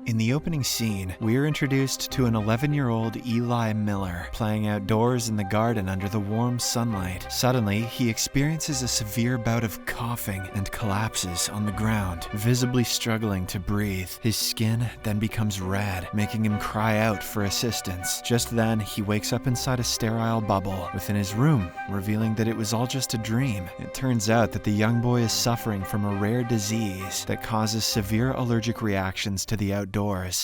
In the opening scene, we are introduced to an 11-year-old Eli Miller playing outdoors in the garden under the warm sunlight. Suddenly, he experiences a severe bout of coughing and collapses on the ground, visibly struggling to breathe. His skin then becomes red, making him cry out for assistance. Just then, he wakes up inside a sterile bubble within his room, revealing that it was all just a dream. It turns out that the young boy is suffering from a rare disease that causes severe allergic reactions to the outdoors.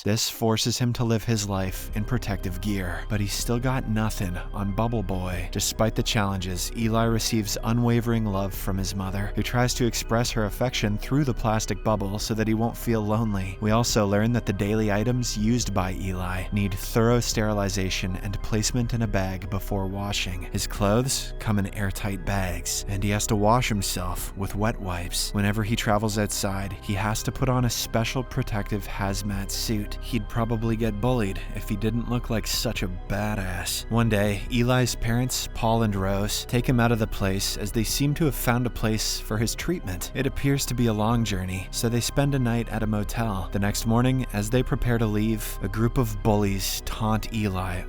This forces him to live his life in protective gear, but he's still got nothing on Bubble Boy. Despite the challenges, Eli receives unwavering love from his mother, who tries to express her affection through the plastic bubble so that he won't feel lonely. We also learn that the daily items used by Eli need thorough sterilization and placement in a bag before washing. His clothes come in airtight bags, and he has to wash himself with wet wipes. Whenever he travels outside, he has to put on a special protective hazmat suit. He'd probably get bullied if he didn't look like such a badass. One day, Eli's parents, Paul and Rose, take him out of the place as they seem to have found a place for his treatment. It appears to be a long journey, so they spend a night at a motel. The next morning, as they prepare to leave, a group of bullies taunt Eli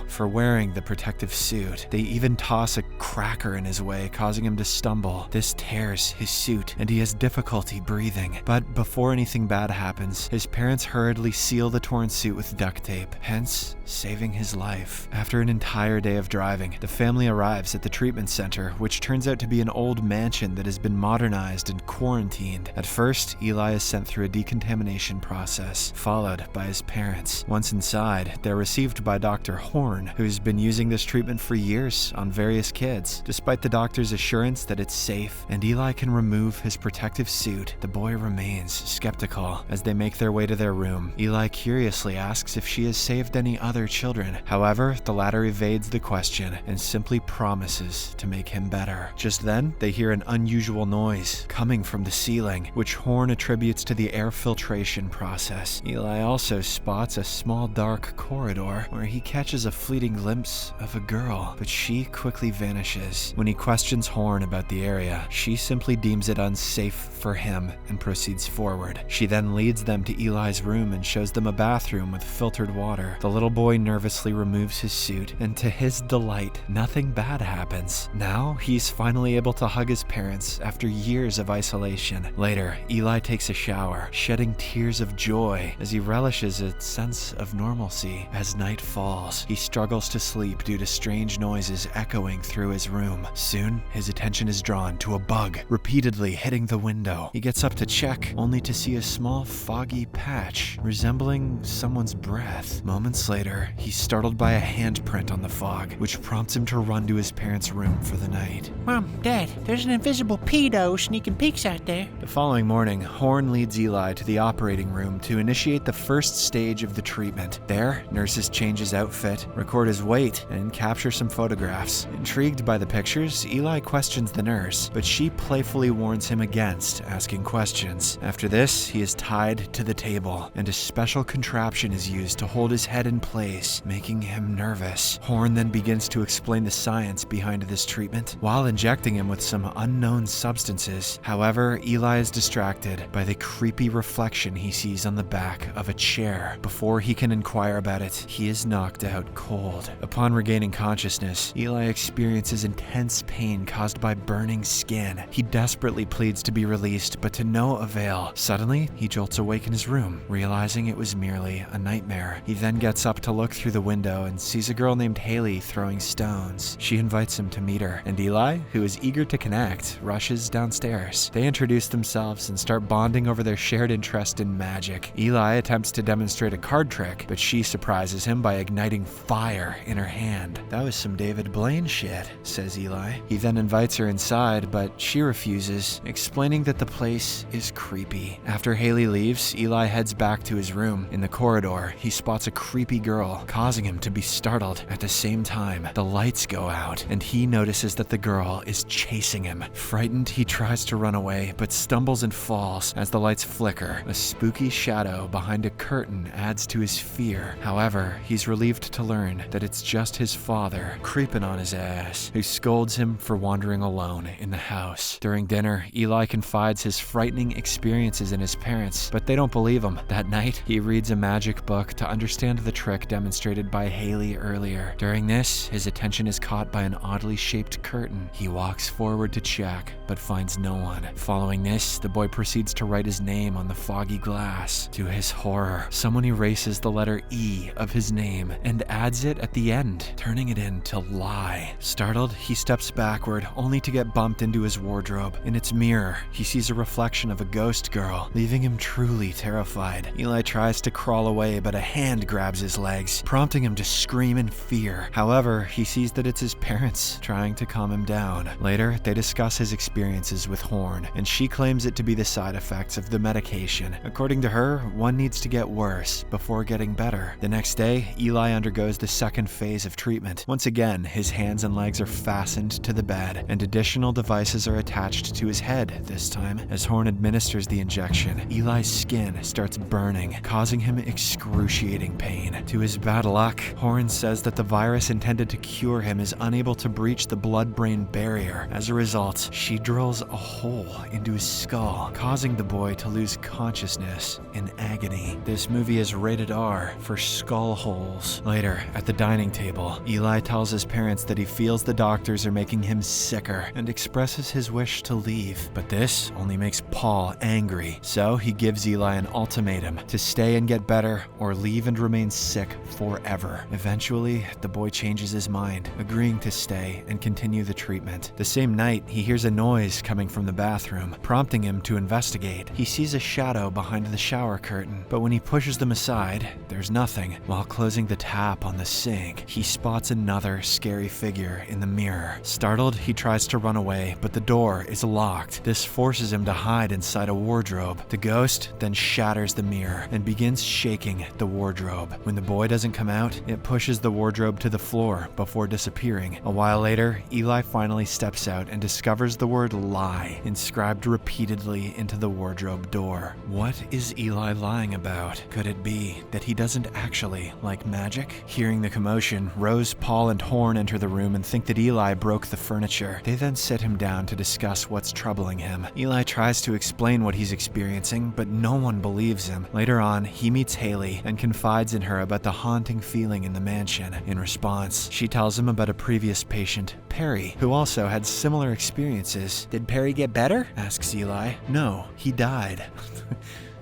for wearing the protective suit. They even toss a cracker in his way, causing him to stumble. This tears his suit, and he has difficulty breathing. But before anything bad happens, his parents hurriedly seal the torn suit with duct tape, hence saving his life. After an entire day of driving, the family arrives at the treatment center, which turns out to be an old mansion that has been modernized and quarantined. At first, Eli is sent through a decontamination process, followed by his parents. Once inside, they're received by Dr. Horn, who's been using this treatment for years on various kids. Despite the doctor's assurance that it's safe and Eli can remove his protective suit, the boy remains skeptical. As they make their way to their room, Eli curiously asks if she has saved any other children. However, the latter evades the question and simply promises to make him better. Just then, they hear an unusual noise coming from the ceiling, which Horn attributes to the air filtration process. Eli also spots a small dark corridor where he catches a fleeting glimpse of a girl, but she quickly vanishes. When he questions Horn about the area, she simply deems it unsafe for him and proceeds forward. She then leads them to Eli's room and shows them a bathroom with filtered water. The little boy nervously removes his suit, and to his delight, nothing bad happens. Now, he's finally able to hug his parents after years of isolation. Later, Eli takes a shower, shedding tears of joy as he relishes a sense of normalcy. As night falls, he struggles to sleep due to strange noises echoing through his room. Soon, his attention is drawn to a bug repeatedly hitting the window. He gets up to check, only to see a small foggy patch resembling someone's breath. Moments later, he's startled by a handprint on the fog, which prompts him to run to his parents' room for the night. Mom, Dad, there's an invisible pedo sneaking peeks out there. The following morning, Horn leads Eli to the operating room to initiate the first stage of the treatment. There, nurses change his outfit, record his weight, and capture some photographs. Intrigued by the pictures, Eli questions the nurse, but she playfully warns him against asking questions. After this, he is tied to the table, and a special contraption is used to hold his head in place, making him nervous. Horn then begins to explain the science behind this treatment, while injecting him with some unknown substances. However, Eli is distracted by the creepy reflection he sees on the back of a chair. Before he can inquire about it, he is knocked out cold. Upon regaining consciousness, Eli experiences intense pain caused by burning skin. He desperately pleads to be released, but to no avail. Suddenly, he jolts awake in his room, realizing it was merely a nightmare. He then gets up to look through the window and sees a girl named Haley throwing stones. She invites him to meet her, and Eli, who is eager to connect, rushes downstairs. They introduce themselves and start bonding over their shared interest in magic. Eli attempts to demonstrate a card trick, but she surprises him by igniting fire in her hand. "That was some David Blaine shit," says Eli. He then invites her inside, but she refuses, explaining that the place is creepy. After Haley leaves, Eli heads back to his room. In the corridor, he spots a creepy girl, causing him to be startled. At the same time, the lights go out, and he notices that the girl is chasing him. Frightened, he tries to run away, but stumbles and falls as the lights flicker. A spooky shadow behind a curtain adds to his fear. However, he's relieved to learn that it's just his father, creeping on his ass, who scolds him for wandering alone in the house. During dinner, Eli confides his frightening experiences in his parents, but they don't believe him. That At night, he reads a magic book to understand the trick demonstrated by Haley earlier. During this, his attention is caught by an oddly shaped curtain. He walks forward to check, but finds no one. Following this, the boy proceeds to write his name on the foggy glass. To his horror, someone erases the letter E of his name and adds it at the end, turning it into lie. Startled, he steps backward, only to get bumped into his wardrobe. In its mirror, he sees a reflection of a ghost girl, leaving him truly terrified. Eli tries to crawl away, but a hand grabs his legs, prompting him to scream in fear. However, he sees that it's his parents trying to calm him down. Later, they discuss his experiences with Horn, and she claims it to be the side effects of the medication. According to her, one needs to get worse before getting better. The next day, Eli undergoes the second phase of treatment. Once again, his hands and legs are fastened to the bed, and additional devices are attached to his head this time. As Horn administers the injection, Eli's skin starts burning, causing him excruciating pain. To his bad luck, Horn says that the virus intended to cure him is unable to breach the blood-brain barrier. As a result, she drills a hole into his skull, causing the boy to lose consciousness in agony. This movie is rated R for skull holes. Later, at the dining table, Eli tells his parents that he feels the doctors are making him sicker and expresses his wish to leave. But this only makes Paul angry, so he gives Eli an ultimatum to stay and get better or leave and remain sick forever. Eventually, the boy changes his mind, agreeing to stay and continue the treatment. The same night, he hears a noise coming from the bathroom, prompting him to investigate. He sees a shadow behind the shower curtain, but when he pushes them aside, there's nothing. While closing the tap on the sink, he spots another scary figure in the mirror. Startled, he tries to run away, but the door is locked. This forces him to hide inside a wardrobe. The ghost then shatters the mirror and begins shaking the wardrobe. When the boy doesn't come out, it pushes the wardrobe to the floor before disappearing. A while later, Eli finally steps out and discovers the word lie inscribed repeatedly into the wardrobe door. What is Eli lying about? Could it be that he doesn't actually like magic? Hearing the commotion, Rose, Paul, and Horn enter the room and think that Eli broke the furniture. They then sit him down to discuss what's troubling him. Eli tries to explain what he's experiencing, but no one believes him. Later on, he meets Haley and confides in her about the haunting feeling in the mansion. In response, she tells him about a previous patient, Perry, who also had similar experiences. Did Perry get better? Asks Eli. No, he died.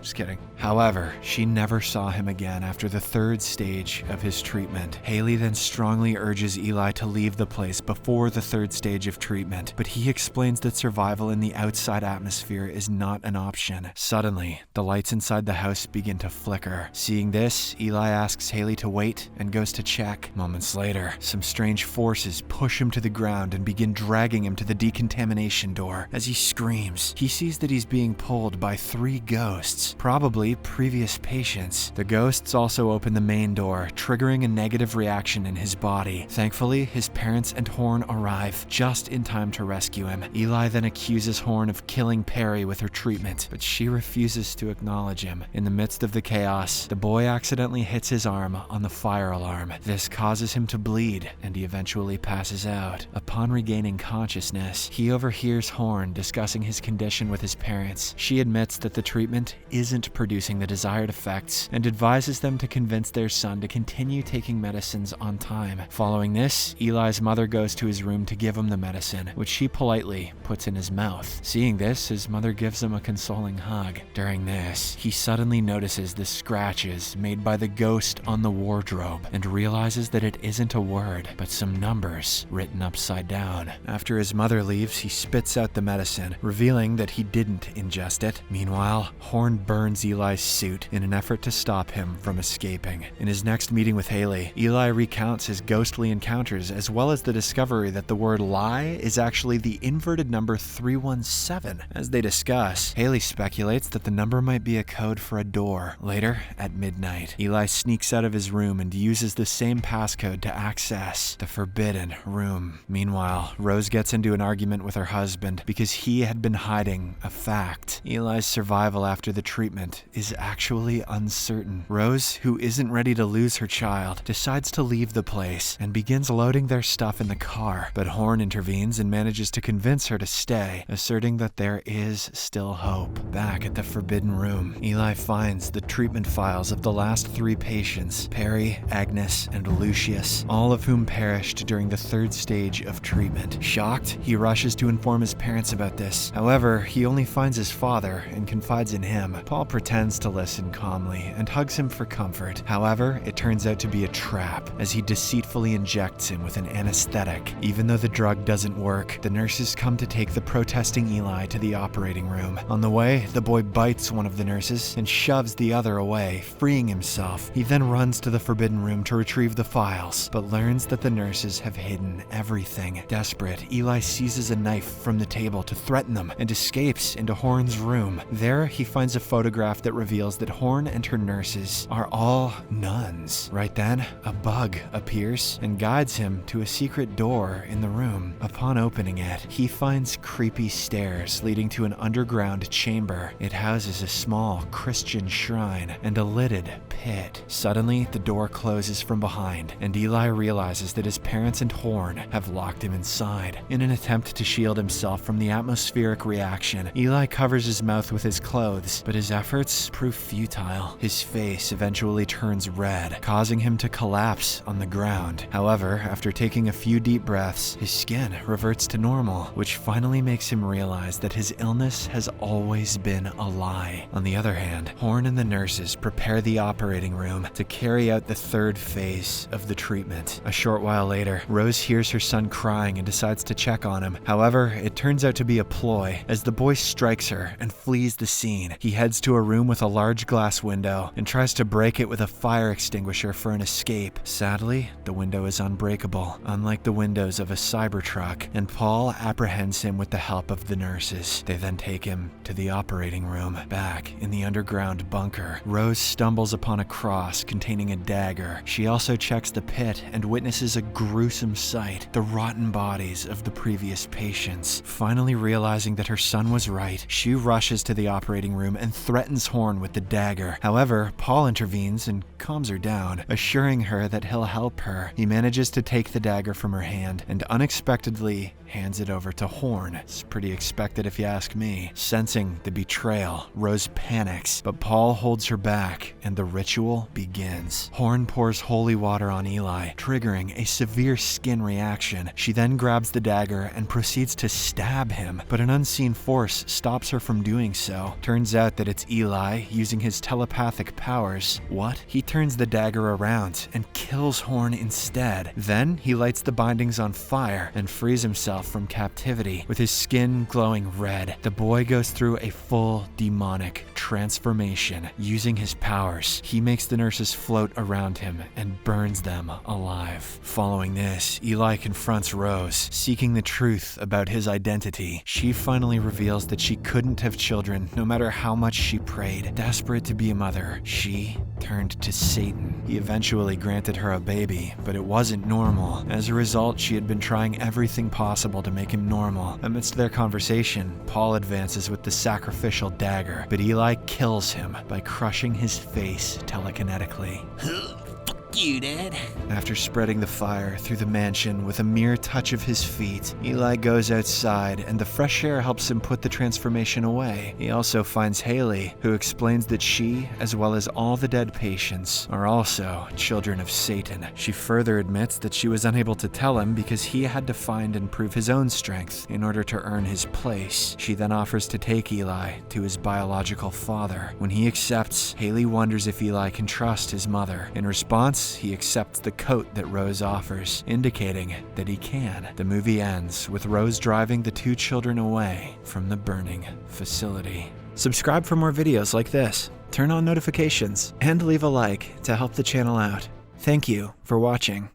Just kidding. However, she never saw him again after the third stage of his treatment. Haley then strongly urges Eli to leave the place before the third stage of treatment, but he explains that survival in the outside atmosphere is not an option. Suddenly, the lights inside the house begin to flicker. Seeing this, Eli asks Haley to wait and goes to check. Moments later, some strange forces push him to the ground and begin dragging him to the decontamination door. As he screams, he sees that he's being pulled by 3 ghosts, probably previous patients. The ghosts also open the main door, triggering a negative reaction in his body. Thankfully, his parents and Horn arrive just in time to rescue him. Eli then accuses Horn of killing Perry with her treatment, but she refuses to acknowledge him. In the midst of the chaos, the boy accidentally hits his arm on the fire alarm. This causes him to bleed, and he eventually passes out. Upon regaining consciousness, he overhears Horn discussing his condition with his parents. She admits that the treatment isn't producing the desired effects and advises them to convince their son to continue taking medicines on time. Following this, Eli's mother goes to his room to give him the medicine, which she politely puts in his mouth. Seeing this, his mother gives him a consoling hug. During this, he suddenly notices the scratches made by the ghost on the wardrobe and realizes that it isn't a word, but some numbers written upside down. After his mother leaves, he spits out the medicine, revealing that he didn't ingest it. Meanwhile, Horn burns Eli's suit in an effort to stop him from escaping. In his next meeting with Haley, Eli recounts his ghostly encounters as well as the discovery that the word lie is actually the inverted number 317. As they discuss, Haley speculates that the number might be a code for a door. Later, at midnight, Eli sneaks out of his room and uses the same passcode to access the forbidden room. Meanwhile, Rose gets into an argument with her husband because he had been hiding a fact. Eli's survival after the treatment is actually uncertain. Rose, who isn't ready to lose her child, decides to leave the place and begins loading their stuff in the car, but Horn intervenes and manages to convince her to stay, asserting that there is still hope. Back at the Forbidden Room, Eli finds the treatment files of the last 3 patients, Perry, Agnes, and Lucius, all of whom perished during the 3rd stage of treatment. Shocked, he rushes to inform his parents about this. However, he only finds his father and confides in him. Paul pretends to listen calmly and hugs him for comfort. However, it turns out to be a trap, as he deceitfully injects him with an anesthetic. Even though the drug doesn't work, the nurses come to take the protesting Eli to the operating room. On the way, the boy bites one of the nurses and shoves the other away, freeing himself. He then runs to the Forbidden Room to retrieve the files, but learns that the nurses have hidden everything. Desperate, Eli seizes a knife from the table to threaten them and escapes into Horn's room. There, he finds a photograph that reveals that Horn and her nurses are all nuns. Right then, a bug appears and guides him to a secret door in the room. Upon opening it, he finds creepy stairs leading to an underground chamber. It houses a small Christian shrine and a lidded pit. Suddenly, the door closes from behind, and Eli realizes that his parents and Horn have locked him inside. In an attempt to shield himself from the atmospheric reaction, Eli covers his mouth with his clothes, but his efforts prove futile. His face eventually turns red, causing him to collapse on the ground. However, after taking a few deep breaths, his skin reverts to normal, which finally makes him realize that his illness has always been a lie. On the other hand, Horn and the nurses prepare the operating room to carry out the 3rd phase of the treatment. A short while later, Rose hears her son crying and decides to check on him. However, it turns out to be a ploy, as the boy strikes her and flees the scene. He heads to a room with a large glass window and tries to break it with a fire extinguisher for an escape. Sadly, the window is unbreakable, unlike the windows of a Cybertruck, and Paul apprehends him with the help of the nurses. They then take him to the operating room. Back in the underground bunker, Rose stumbles upon a cross containing a dagger. She also checks the pit and witnesses a gruesome sight: the rotten bodies of the previous patients. Finally realizing that her son was right, she rushes to the operating room and threatens Horn with the dagger. However, Paul intervenes and calms her down, assuring her that he'll help her. He manages to take the dagger from her hand and unexpectedly hands it over to Horn. It's pretty expected if you ask me. Sensing the betrayal, Rose panics, but Paul holds her back and the ritual begins. Horn pours holy water on Eli, triggering a severe skin reaction. She then grabs the dagger and proceeds to stab him, but an unseen force stops her from doing so. Turns out that it's Eli using his telepathic powers. What? He turns the dagger around and kills Horn instead. Then he lights the bindings on fire and frees himself from captivity. With his skin glowing red, the boy goes through a full demonic transformation. Using his powers, he makes the nurses float around him and burns them alive. Following this, Eli confronts Rose, seeking the truth about his identity. She finally reveals that she couldn't have children no matter how much she prayed. Desperate to be a mother, she turned to Satan. He eventually granted her a baby, but it wasn't normal. As a result, she had been trying everything possible to make him normal. Amidst their conversation, Paul advances with the sacrificial dagger, but Eli kills him by crushing his face telekinetically. You, Dad. After spreading the fire through the mansion with a mere touch of his feet, Eli goes outside and the fresh air helps him put the transformation away. He also finds Haley, who explains that she, as well as all the dead patients, are also children of Satan. She further admits that she was unable to tell him because he had to find and prove his own strength in order to earn his place. She then offers to take Eli to his biological father. When he accepts, Haley wonders if Eli can trust his mother. In response, he accepts the coat that Rose offers, indicating that he can. The movie ends with Rose driving the 2 children away from the burning facility. Subscribe for more videos like this, turn on notifications, and leave a like to help the channel out. Thank you for watching.